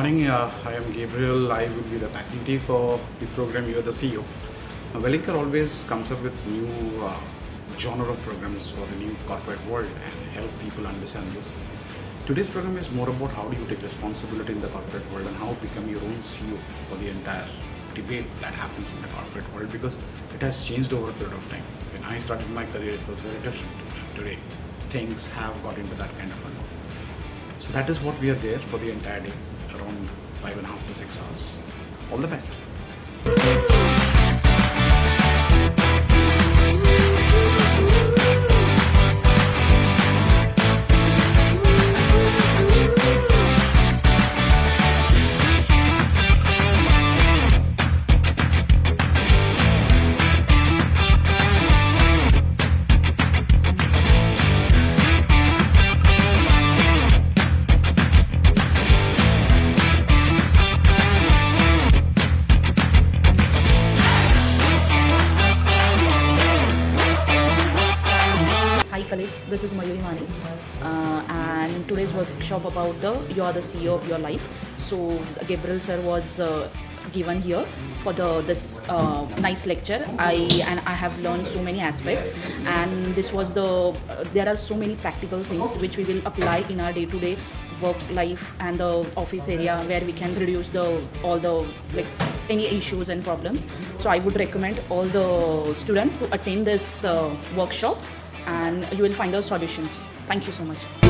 morning. I am Gabriel. I will be the faculty for the program. You are the CEO. Welingkar always comes up with new genre of programs for the new corporate world and help people understand this. Today's program is more about how do you take responsibility in the corporate world and how to become your own CEO for the entire debate that happens in the corporate world, because it has changed over a period of time. When I started my career, it was very different. Today, things have got into that kind of a mode. So that is what we are there for the entire day, around 5.5 to 6 hours. All the best. Hi colleagues, this is Mayuri Mani and today's workshop about you are the CEO of your life. So Gabriel sir was given here for this nice lecture. I have learned so many aspects, and this was there are so many practical things which we will apply in our day-to-day work life and the office area, where we can reduce all the any issues and problems. So I would recommend all the students to attend this workshop, and you will find the solutions. Thank you so much.